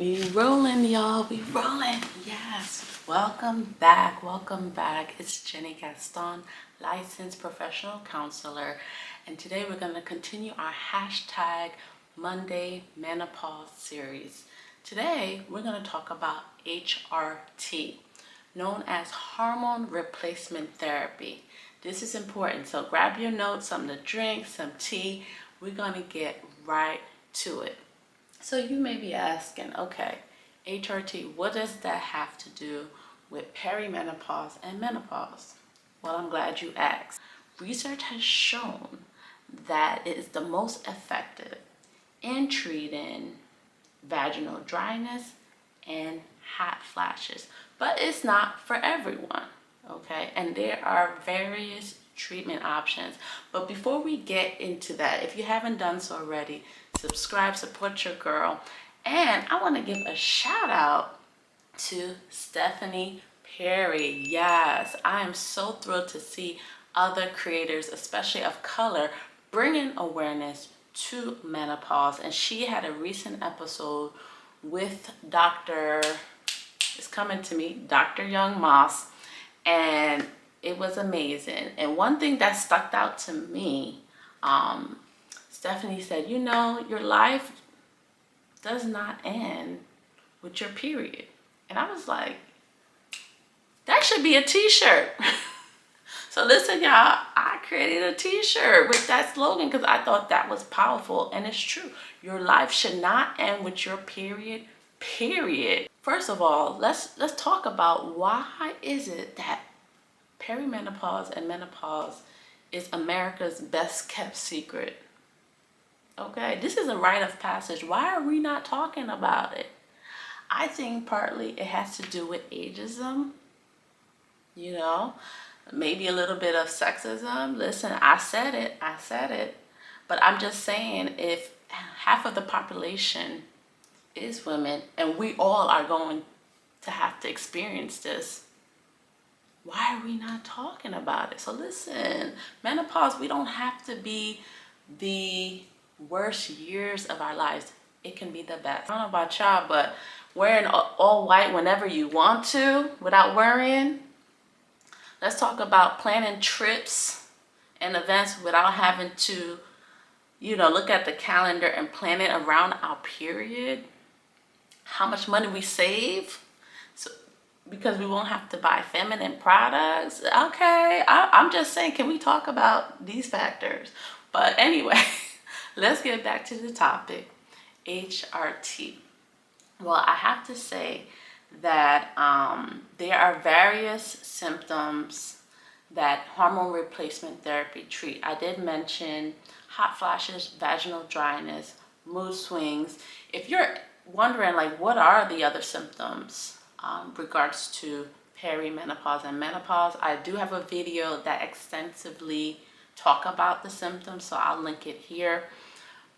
We rolling, y'all. We rolling. Yes. Welcome back. Welcome back. It's Jenny Gaston, licensed professional counselor. And today we're going to continue our hashtag Monday Menopause series. Today we're going to talk about HRT, known as Hormone Replacement Therapy. This is important. So grab your notes, something to drink, some tea. We're going to get right to it. So you may be asking, okay, HRT, what does that have to do with perimenopause and menopause? Well, I'm glad you asked. Research has shown that it is the most effective in treating vaginal dryness and hot flashes, but it's not for everyone, okay? And there are various treatment options. But before we get into that, if you haven't done so already, subscribe, support your girl. And I want to give a shout out to Stephanie Perry. Yes, I am so thrilled to see other creators, especially of color, bringing awareness to menopause. And she had a recent episode with Dr. Young Moss, and it was amazing. And one thing that stuck out to me, Stephanie said, you know, your life does not end with your period. And I was like, that should be a t-shirt. So listen, y'all, I created a t-shirt with that slogan because I thought that was powerful. And it's true. Your life should not end with your period. First of all, let's talk about why is it that perimenopause and menopause is America's best kept secret. Okay, this is a rite of passage. Why are we not talking about it? I think partly it has to do with ageism, you know, maybe a little bit of sexism. Listen, I said it. But I'm just saying, if half of the population is women and we all are going to have to experience this, why are we not talking about it? So listen, menopause, we don't have to be the worst years of our lives. It can be the best. I don't know about y'all, but wearing all white whenever you want to without worrying. Let's talk about planning trips and events without having to, you know, look at the calendar and plan it around our period. How much money we save. So, because we won't have to buy feminine products. Okay, I'm just saying, can we talk about these factors? But anyway, let's get back to the topic, HRT. Well, I have to say that there are various symptoms that hormone replacement therapy treat. I did mention hot flashes, vaginal dryness, mood swings. If you're wondering, like, what are the other symptoms regards to perimenopause and menopause, I do have a video that extensively talk about the symptoms, so I'll link it here.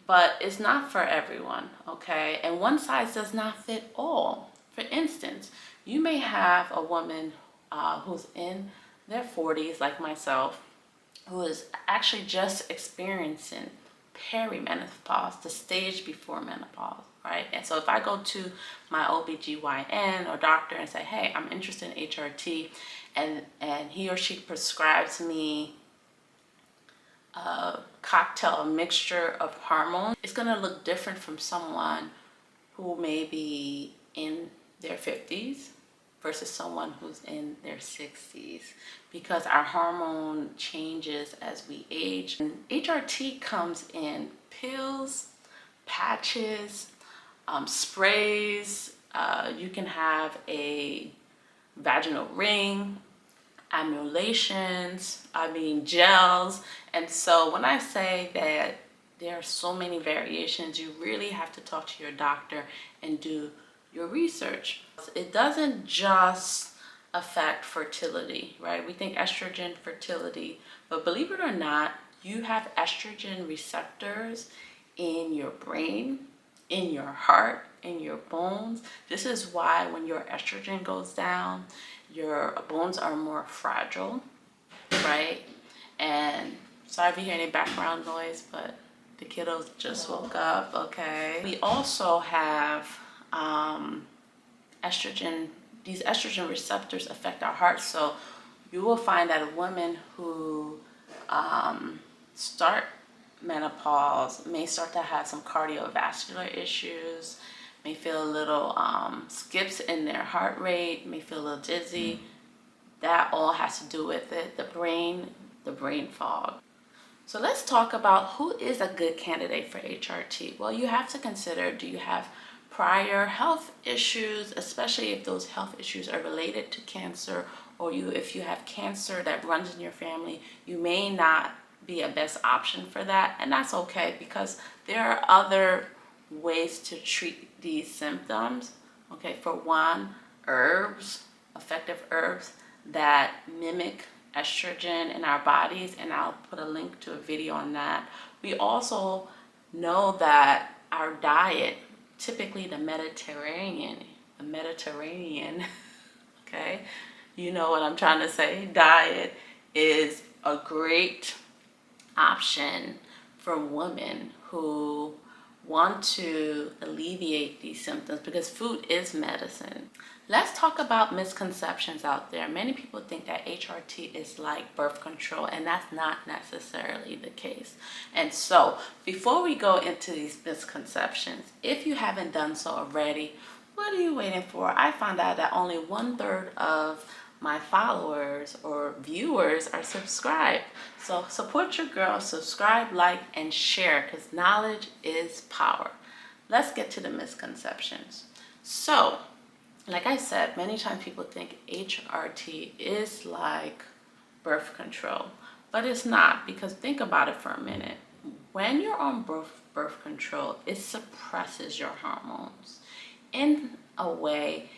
But it's not for everyone, okay? And one size does not fit all. For instance, you may have a woman who's in their 40s, like myself, who is actually just experiencing perimenopause, the stage before menopause, right? And so if I go to my OBGYN or doctor and say, hey, I'm interested in HRT, and he or she prescribes me a cocktail, a mixture of hormones, it's going to look different from someone who may be in their 50s versus someone who's in their 60s, because our hormone changes as we age. And HRT comes in pills, patches, sprays. You can have a vaginal ring, emulations, gels. And so when I say that there are so many variations, you really have to talk to your doctor and do your research. It doesn't just affect fertility, right? We think estrogen, fertility, but believe it or not, you have estrogen receptors in your brain, in your heart, in your bones. This is why when your estrogen goes down, your bones are more fragile, right? And sorry if you hear any background noise, but the kiddos just woke up, okay? We also have estrogen, these estrogen receptors affect our heart. So you will find that a woman who start menopause may start to have some cardiovascular issues, may feel a little skips in their heart rate, may feel a little dizzy. That all has to do with it, the brain fog. So let's talk about who is a good candidate for HRT. Well, you have to consider, do you have prior health issues, especially if those health issues are related to cancer, or if you have cancer that runs in your family, you may not be a best option for that, and that's okay, because there are other ways to treat these symptoms. Okay, for one, effective herbs that mimic estrogen in our bodies, and I'll put a link to a video on that. We also know that our diet, typically the Mediterranean, okay, you know what I'm trying to say, diet is a great option for women who want to alleviate these symptoms, because food is medicine. Let's talk about misconceptions out there. Many people think that HRT is like birth control, and that's not necessarily the case. And so before we go into these misconceptions, if you haven't done so already, what are you waiting for? I found out that only 1/3 of my followers or viewers are subscribed. So support your girl, subscribe, like, and share, because knowledge is power. Let's get to the misconceptions. So, like I said, many times people think HRT is like birth control, but it's not, because think about it for a minute. When you're on birth control, it suppresses your hormones in a way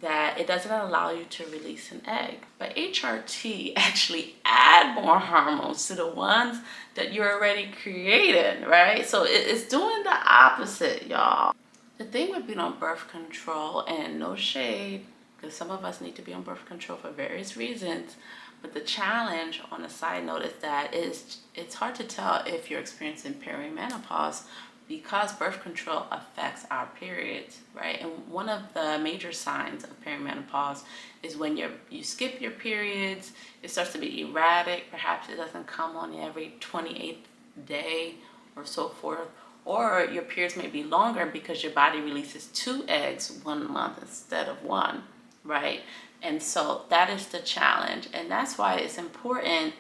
that it doesn't allow you to release an egg. But HRT actually add more hormones to the ones that you're already creating, right? So it's doing the opposite, y'all. The thing with being on birth control, and no shade, because some of us need to be on birth control for various reasons, but the challenge, on a side note, is that it's hard to tell if you're experiencing perimenopause, because birth control affects our periods, right? And one of the major signs of perimenopause is when you skip your periods, it starts to be erratic, perhaps it doesn't come on every 28th day or so forth, or your periods may be longer because your body releases 2 eggs 1 month instead of 1, right? And so that is the challenge, and that's why it's important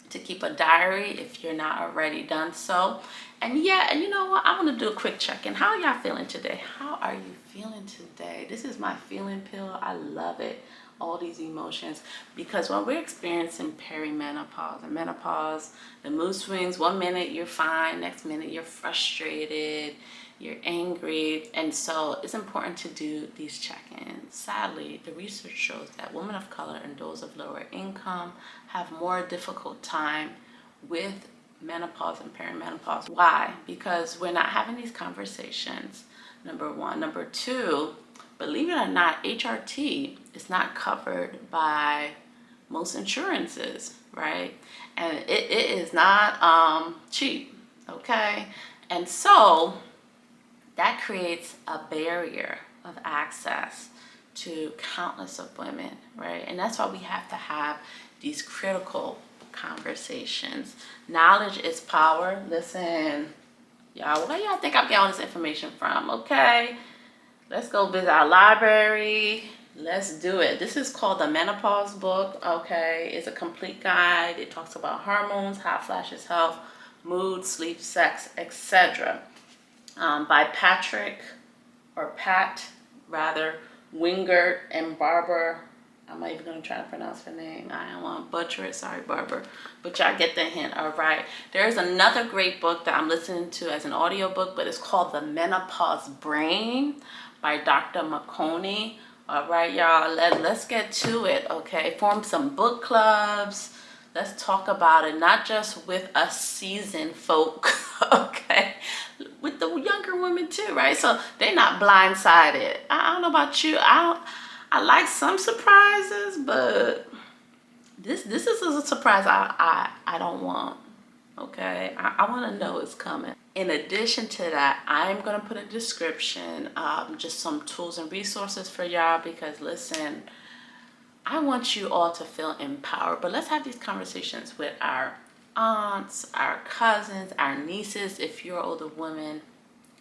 to keep a diary if you're not already done so. And yeah, and you know what? I want to do a quick check-in. How are y'all feeling today? How are you feeling today? This is my feeling pill. I love it. All these emotions, because when we're experiencing perimenopause and menopause, the mood swings. 1 minute you're fine, next minute you're frustrated, you're angry, and so it's important to do these check-ins. Sadly, the research shows that women of color and those of lower income have more difficult time with menopause and perimenopause. Why? Because we're not having these conversations, number one. Number two, believe it or not, HRT is not covered by most insurances, right? And it is not cheap, okay? And so that creates a barrier of access to countless of women, right? And that's why we have to have these critical conversations. Knowledge is power. Listen, y'all, where y'all think I'm getting all this information from? Okay, let's go visit our library. Let's do it. This is called the Menopause book, okay? It's a complete guide. It talks about hormones, hot flashes, health, mood, sleep, sex, etc. By Pat Wingert and Barbara. I'm not even going to try to pronounce her name. I don't want to butcher it. Sorry, Barbara. But y'all get the hint, all right? There's another great book that I'm listening to as an audiobook, but it's called The Menopause Brain by Dr. McConey. All right, y'all, let's get to it, okay? Form some book clubs. Let's talk about it, not just with us seasoned folk, okay? With the younger women too, right? So they're not blindsided. I don't know about you. I like some surprises, but this is a surprise I don't want, okay? I want to know it's coming. In addition to that, I'm going to put a description, just some tools and resources for y'all, because listen, I want you all to feel empowered, but let's have these conversations with our aunts, our cousins, our nieces. If you're an older woman,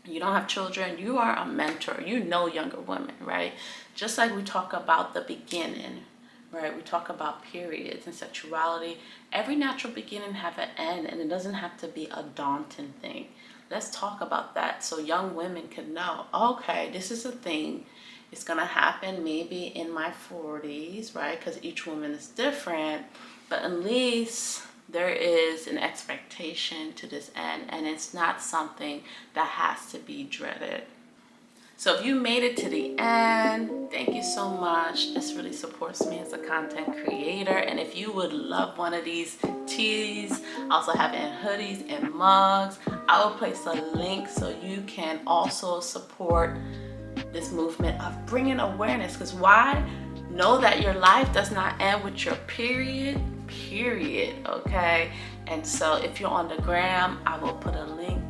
you don't have children, you are a mentor, you know younger women, right? Just like we talk about the beginning, right? We talk about periods and sexuality. Every natural beginning have an end, and it doesn't have to be a daunting thing. Let's talk about that so young women can know, okay, this is a thing. It's gonna happen maybe in my 40s, right? Because each woman is different, but at least there is an expectation to this end, and it's not something that has to be dreaded. So if you made it to the end, thank you so much. This really supports me as a content creator. And if you would love one of these teas, I also have it in hoodies and mugs. I will place a link so you can also support this movement of bringing awareness. Because why? Know that your life does not end with your period, okay? And so if you're on the gram, I will put a link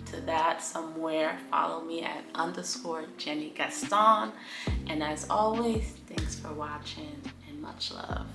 to that somewhere. Follow me at _Jenny Gaston. And as always, thanks for watching and much love.